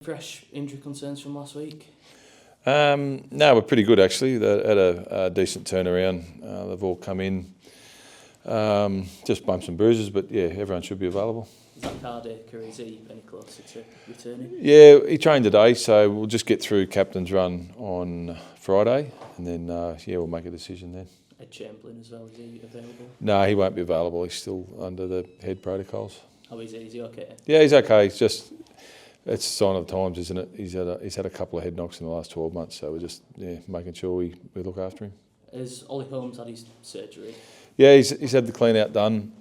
Fresh injury concerns from last week? No, we're pretty good actually. They had a decent turnaround. They've all come in, just bumps and bruises, but yeah, everyone should be available. Is that Cardiff, or is he any closer to returning? Yeah, he trained today, so we'll just get through captain's run on Friday, and then we'll make a decision then. Ed Chamberlain as well, is he available? No, he won't be available. He's still under the head protocols. How is he? Is he okay? Yeah, he's okay. It's just it's a sign of the times, isn't it? He's had a couple of head knocks in the last 12 months, so we're just making sure we look after him. Has Ollie Holmes had his surgery? Yeah, he's had the clean out done.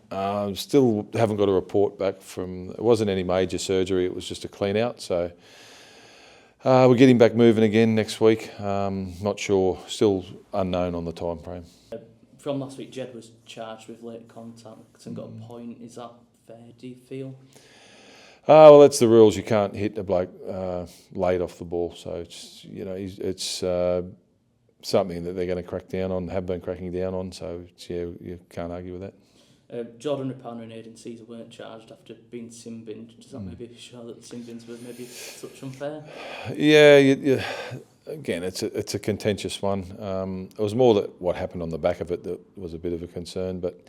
Still haven't got a report back from. It wasn't any major surgery. It was just a clean out. So we're getting back moving again next week. Not sure. Still unknown on the time frame. From last week, Jed was charged with late contact and got a point. Is that fair? Do you feel? Well, that's the rules. You can't hit a bloke late off the ball. So it's something that they're going to crack down on, have been cracking down on, so you can't argue with that. Jordan Rapana and Aidan Caesar weren't charged after being sin-binned. Does that maybe show that the sin-bins were maybe such unfair? Yeah, again, it's a contentious one. It was more that what happened on the back of it that was a bit of a concern, but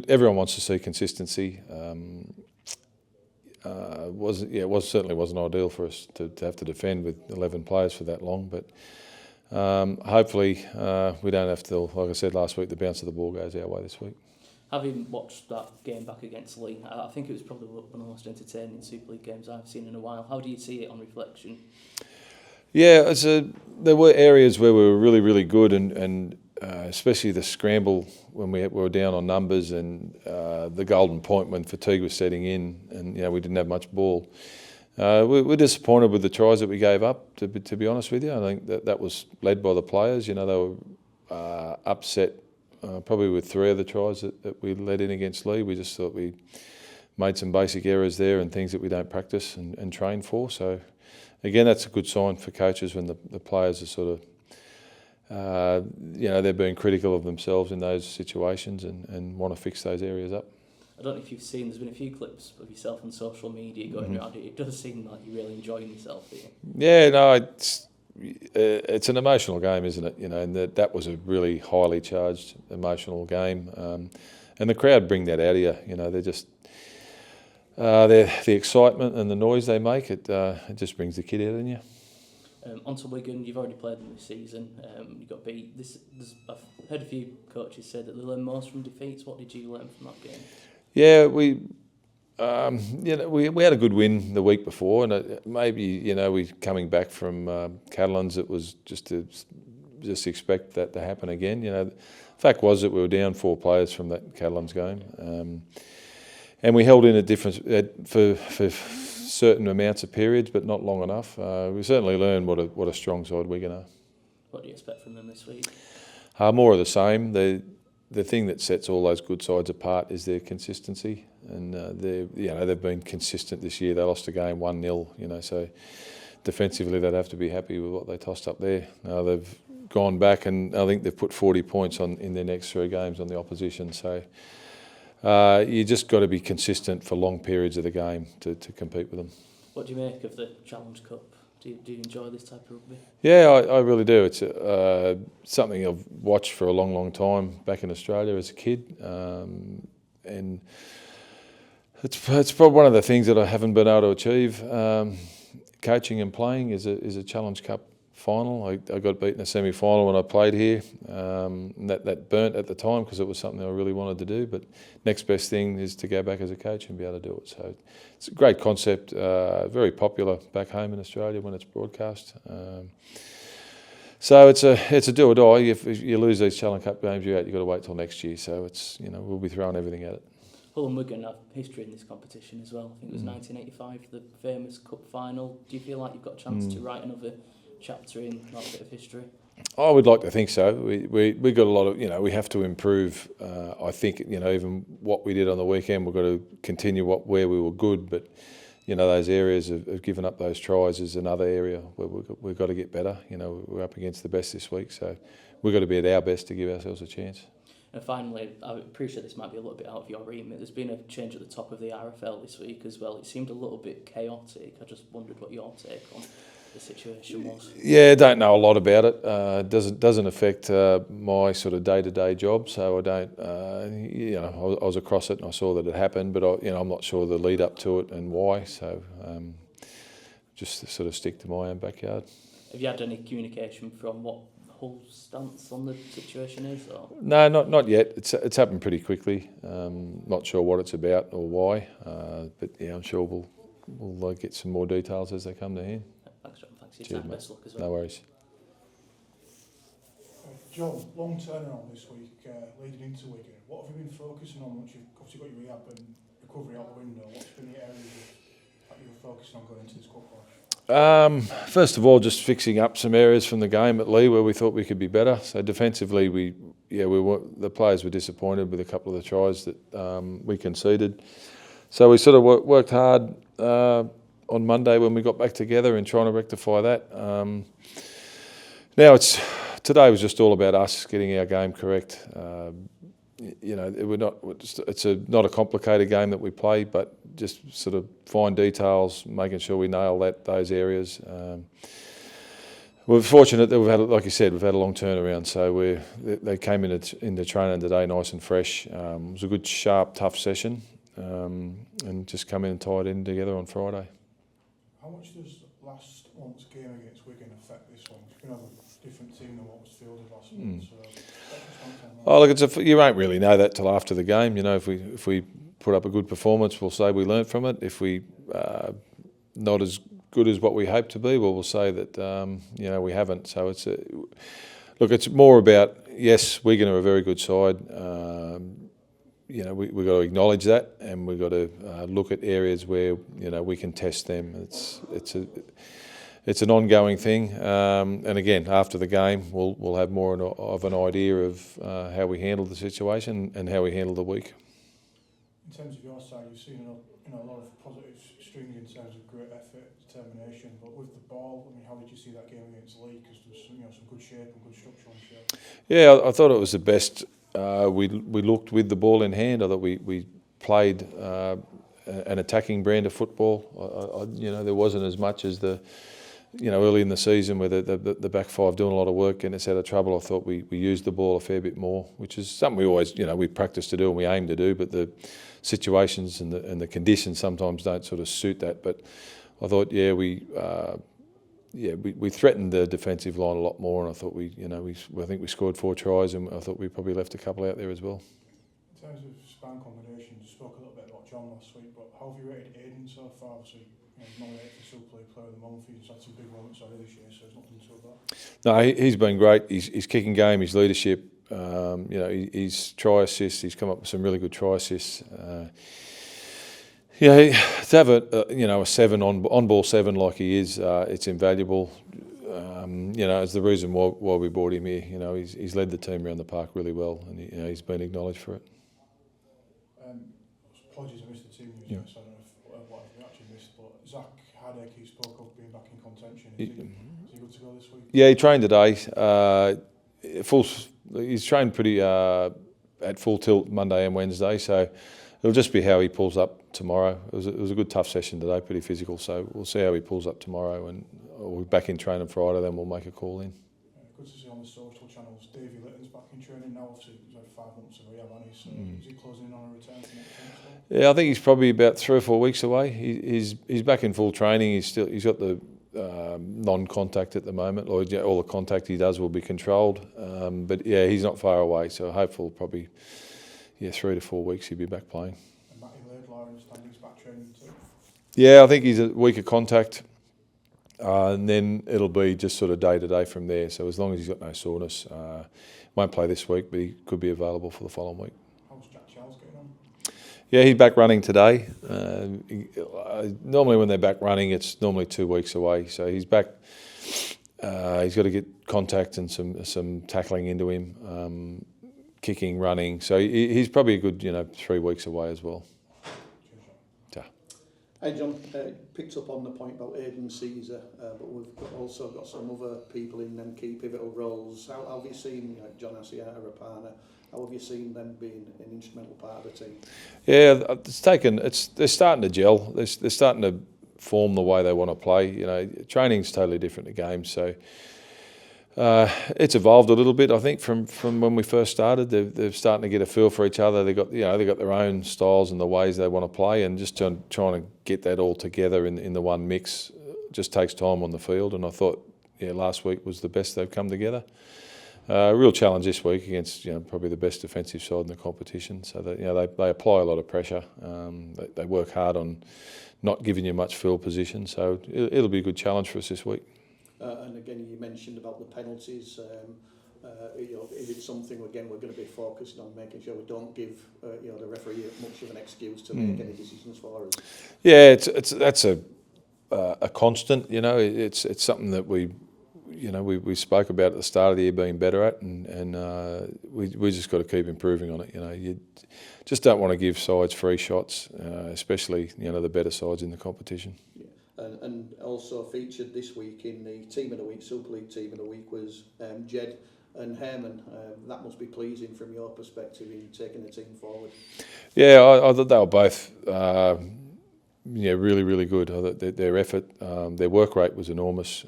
everyone wants to see consistency. It certainly wasn't ideal for us to have to defend with 11 players for that long, but hopefully we don't have to, like I said last week, the bounce of the ball goes our way this week. Having watched that game back against Lee, I think it was probably one of the most entertaining Super League games I've seen in a while. How do you see it on reflection? Yeah, there were areas where we were really, really good, and especially the scramble when we were down on numbers, and the golden point when fatigue was setting in, and we didn't have much ball. We're disappointed with the tries that we gave up. To be honest with you, I think that was led by the players. They were upset probably with 3 of the tries that we let in against Lee. We just thought we made some basic errors there and things that we don't practice and train for. So again, that's a good sign for coaches when the players are sort of they're being critical of themselves in those situations and want to fix those areas up. I don't know if you've seen, there's been a few clips of yourself on social media going around it. It does seem like you're really enjoying yourself here. Yeah, no, it's an emotional game, isn't it? And that was a really highly charged emotional game. And the crowd bring that out of you. They're just, the excitement and the noise they make, it just brings the kid out in you. Onto Wigan, you've already played them this season. You got beat. I've heard a few coaches say that they learn most from defeats. What did you learn from that game? Yeah, we had a good win the week before, and maybe we coming back from Catalans. It was just to expect that to happen again. The fact was that we were down 4 players from that Catalans game, and we held in a difference for certain amounts of periods, but not long enough. We certainly learned what a strong side Wigan are. What do you expect from them this week? More of the same. The thing that sets all those good sides apart is their consistency, and they've been consistent this year. They lost a game 1-0, so defensively they'd have to be happy with what they tossed up there. They've gone back, and I think they've put 40 points in their next 3 games on the opposition. So you just got to be consistent for long periods of the game to compete with them. What do you make of the Challenge Cup? Do you enjoy this type of rugby? Yeah, I really do. It's something I've watched for a long, long time back in Australia as a kid, and it's probably one of the things that I haven't been able to achieve. Coaching and playing is a Challenge Cup final. I got beaten in a semi-final when I played here. And that burnt at the time because it was something I really wanted to do. But next best thing is to go back as a coach and be able to do it. So it's a great concept, very popular back home in Australia when it's broadcast. So it's a do or die. If you lose these Challenge Cup games, you've got to wait till next year. So it's we'll be throwing everything at it. Hull and Wigan have history in this competition as well. I think it was 1985, the famous cup final. Do you feel like you've got a chance to write another chapter in that bit of history? I would like to think so. We got a lot of, we have to improve. I think, even what we did on the weekend, we've got to continue where we were good. But, those areas of giving up those tries is another area where we've got to get better. We're up against the best this week, so we've got to be at our best to give ourselves a chance. And finally, I appreciate this might be a little bit out of your remit. There's been a change at the top of the RFL this week as well. It seemed a little bit chaotic. I just wondered what your take on the situation was. Yeah, I don't know a lot about it. Doesn't affect my sort of day-to-day job, so I don't. I was across it and I saw that it happened, but I'm not sure the lead up to it and why. So just to sort of stick to my own backyard. Have you had any communication from what Hull's stance on the situation is? Or? No, not yet. It's happened pretty quickly. Not sure what it's about or why, but yeah, I'm sure we'll get some more details as they come to hand. Thanks, John. Thanks for your time. Best luck as well. No worries. John, long turnaround this week leading into Wigan. What have you been focusing on once you've obviously got your rehab and recovery out the window? What's been the areas that you were focusing on going into this cup push? First of all, just fixing up some areas from the game at Lee where we thought we could be better. So defensively, the players were disappointed with a couple of the tries that we conceded. So we sort of worked hard on Monday when we got back together and trying to rectify that. Today was just all about us getting our game correct. It's not a complicated game that we play, but just sort of fine details, making sure we nail those areas. We're fortunate that we've had a long turnaround. So they came into training today nice and fresh. It was a good, sharp, tough session, and just come in and tie it in together on Friday. How much does last month's game against Wigan affect this one? You're going to have a different team than what was fielded last month. So, you won't really know that till after the game. If we put up a good performance, we'll say we learnt from it. If we not as good as what we hope to be, we'll say that we haven't. So it's more about, yes, Wigan are a very good side. We've got to acknowledge that, and we've got to look at areas where we can test them. It's an ongoing thing, and again, after the game, we'll have more of an idea of how we handle the situation and how we handle the week. In terms of your side, you've seen a lot of positive strings in terms of great effort, determination. But with the ball, how did you see that game against Lee? Because there was some good shape and good structure on shape. Yeah, I thought it was the best. We looked with the ball in hand. I thought we played an attacking brand of football. There wasn't as much as early in the season where the back five doing a lot of work and it's out of trouble. I thought we used the ball a fair bit more, which is something we always, we practice to do and we aim to do, but the situations and the conditions sometimes don't sort of suit that. But I thought, we threatened the defensive line a lot more, and I thought I think we scored 4 tries, and I thought we probably left a couple out there as well. In terms of span combinations, you spoke a little bit about John last week, but how have you rated Aiden so far? Obviously, nominated for Super League Player of the Month. He's had some big moments already this year, so it's nothing to about. No, he's been great. His kicking game, his leadership, his try assists. He's come up with some really good try assists. To have a 7 on ball 7 like he is, it's invaluable. It's the reason why we brought him here. He's led the team around the park really well, and he's been acknowledged for it. Apologies, I missed the team news. So I don't know what I've actually missed, but Zach Haddock, he spoke of being back in contention. Is he good to go this week? Yeah, he trained today. He's trained pretty at full tilt Monday and Wednesday, so it'll just be how he pulls up tomorrow. It was a good tough session today, pretty physical, so we'll see how he pulls up tomorrow, and we'll be back in training Friday, then we'll make a call in. Good to see on the social channels. Davey Litton's back in training now. Obviously, he's had 5 months of rehab, and so is he closing in on a return for next week? Yeah, I think he's probably about 3 or 4 weeks away. He's back in full training. He's got the non-contact at the moment. All the contact he does will be controlled, but yeah, he's not far away. So hopefully, probably 3 to 4 weeks he'll be back playing. And Matty Laidlaw, I understand he's back training too. Yeah, I think he's a week of contact. And then it'll be just sort of day to day from there. So as long as he's got no soreness, won't play this week, but he could be available for the following week. How's Jack Charles getting on? Yeah, he's back running today. Normally when they're back running, it's normally 2 weeks away. So he's back. He's got to get contact and some tackling into him, kicking, running. So he's probably a good 3 weeks away as well. Hey John, picked up on the point about Aidan Caesar, but we've also got some other people in them key pivotal roles. How have you seen John Asiata, Rapana How have you seen them being an instrumental part of the team? Yeah, they're starting to gel. They're starting to form the way they want to play. You know, training's totally different to games, so it's evolved a little bit. I think from when we first started, they're starting to get a feel for each other. They got their own styles and the ways they want to play, and just trying to get that all together in the one mix just takes time on the field. And I thought, last week was the best they've come together. Real challenge this week against probably the best defensive side in the competition. So that they apply a lot of pressure. They work hard on not giving you much field position. So it'll be a good challenge for us this week. And again, you mentioned about the penalties. Is it something again we're going to be focusing on making sure we don't give the referee much of an excuse to make any decisions for us? Yeah, that's a constant. It's something that we spoke about at the start of the year being better at, and we just got to keep improving on it. You just don't want to give sides free shots, especially the better sides in the competition. Yeah. And also featured this week in the Team of the Week, Super League Team of the Week was Jed and Herman. That must be pleasing from your perspective in taking the team forward. Yeah, I thought they were both really, really good. I thought their effort, their work rate was enormous.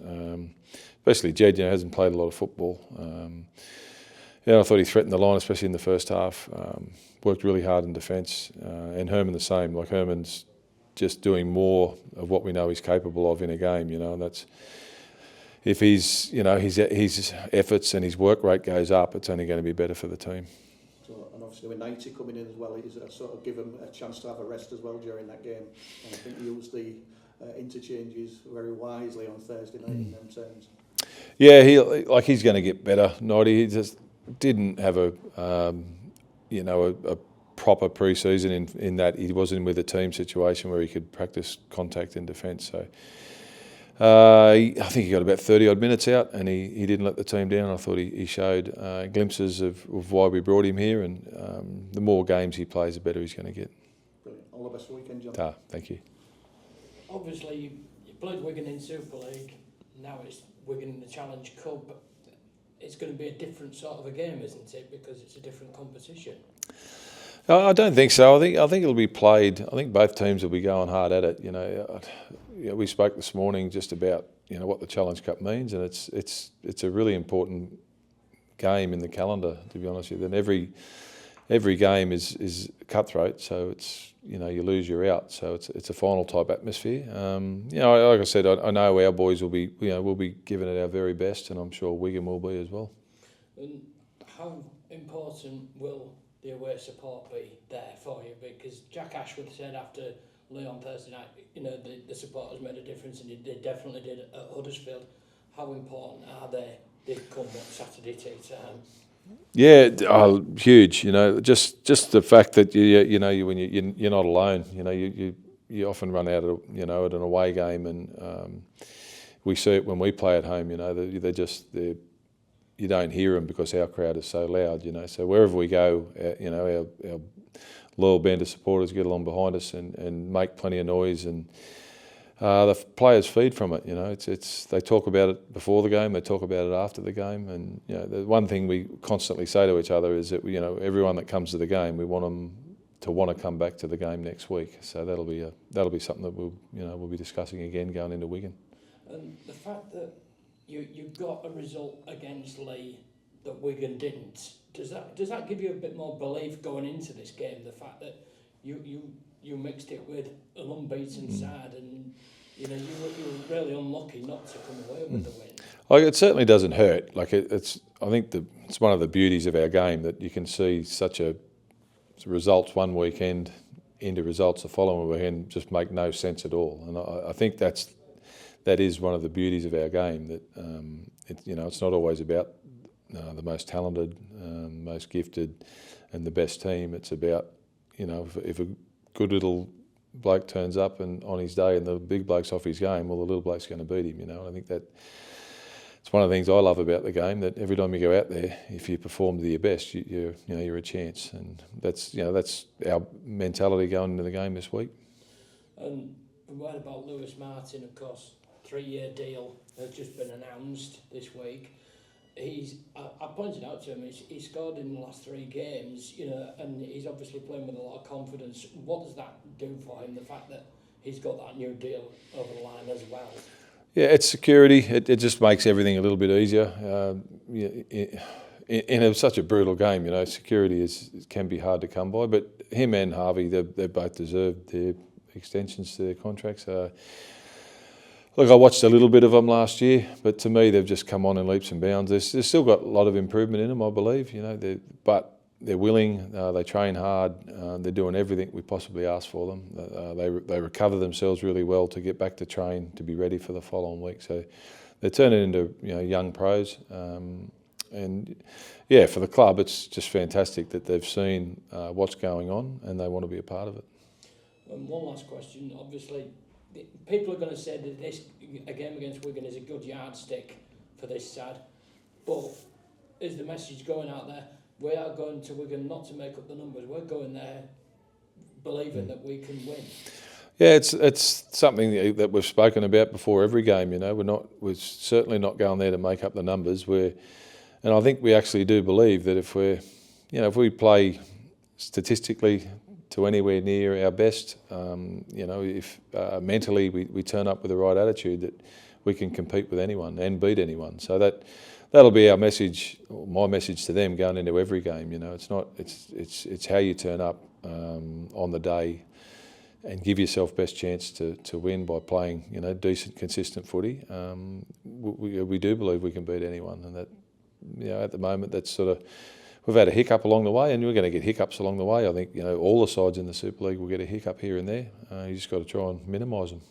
Especially Jed, hasn't played a lot of football. I thought he threatened the line, especially in the first half. Worked really hard in defence, and Herman the same. Like Herman's just doing more of what we know he's capable of in a game. And that's if his efforts and his work rate goes up, it's only going to be better for the team. So, and obviously with 90 coming in as well, it sort of give him a chance to have a rest as well during that game. And I think he used the interchanges very wisely on Thursday night in them terms. Yeah, he's going to get better. He just didn't have a proper pre-season in that he wasn't with a team situation where he could practice contact and defence. So I think he got about 30 odd minutes out, and he didn't let the team down. I thought he showed glimpses of why we brought him here, and the more games he plays, the better he's going to get. Brilliant. All the best for the weekend, John. Thank you. Obviously, you played Wigan in Super League. Now it's Wigan in the Challenge Cup. It's going to be a different sort of a game, isn't it? Because it's a different competition. I don't think so. I think it'll be played. I think both teams will be going hard at it. We spoke this morning just about what the Challenge Cup means, and it's a really important game in the calendar, to be honest with you. And every game is cutthroat, so it's you lose, you're out. So it's a final type atmosphere. Like I said, I know our boys will be we'll be giving it our very best, and I'm sure Wigan will be as well. And how important will the away support be there for you? Because Jack Ashwood said after Leon Thursday night, the supporters made a difference, and they definitely did at Huddersfield. How important are they come Saturday tea time? Yeah, huge. Just the fact that when you're not alone. You often run out of at an away game, and we see it when we play at home. They're you don't hear them because our crowd is so loud. So wherever we go, our loyal band of supporters get along behind us and make plenty of noise, and the players feed from it. They talk about it before the game, they talk about it after the game, and the one thing we constantly say to each other is that everyone that comes to the game, we want them to want to come back to the game next week. So that'll be something that we'll be discussing again going into Wigan. And the fact that you got a result against Leigh that Wigan didn't, does that give you a bit more belief going into this game? The fact that you mixed it with an unbeaten side, and you were really unlucky not to come away with the win. It certainly doesn't hurt. I think it's one of the beauties of our game that you can see such a results one weekend into results the following weekend just make no sense at all. And I think that is one of the beauties of our game, that it's not always about the most talented, most gifted, and the best team. It's about if a good little bloke turns up and on his day and the big bloke's off his game, well, the little bloke's going to beat him. I think that it's one of the things I love about the game, that every time you go out there, if you perform to your best, you're a chance, and that's our mentality going into the game this week. And what about Lewis Martin? Of course, 3-year deal has just been announced this week. I pointed out to him, he's scored in the last 3 games, you know, and he's obviously playing with a lot of confidence. What does that do for him, the fact that he's got that new deal over the line as well? Yeah, it's security. It just makes everything a little bit easier. In such a brutal game, you know, security can be hard to come by. But him and Harvey, they both deserved their extensions to their contracts. Look, I watched a little bit of them last year, but to me, they've just come on in leaps and bounds. They've still got a lot of improvement in them, I believe. You know, but they're willing. They train hard. They're doing everything we possibly ask for them. They recover themselves really well to get back to train to be ready for the following week. So they're turning into, you know, young pros. And yeah, for the club, it's just fantastic that they've seen what's going on and they want to be a part of it. And one last question. Obviously, people are going to say that this a game against Wigan is a good yardstick for this side, but is the message going out there? We are going to Wigan not to make up the numbers. We're going there believing that we can win. Yeah, it's something that we've spoken about before every game. You know, we're certainly not going there to make up the numbers. And I think we actually do believe that if we play statistically to anywhere near our best, you know, if mentally we turn up with the right attitude, that we can compete with anyone and beat anyone. So that'll be our message, or my message to them going into every game. You know, it's how you turn up on the day and give yourself best chance to win by playing, you know, decent, consistent footy. We do believe we can beat anyone, and that, you know, at the moment that's sort of, we've had a hiccup along the way, and we're going to get hiccups along the way. I think, you know, all the sides in the Super League will get a hiccup here and there. You just got to try and minimise them.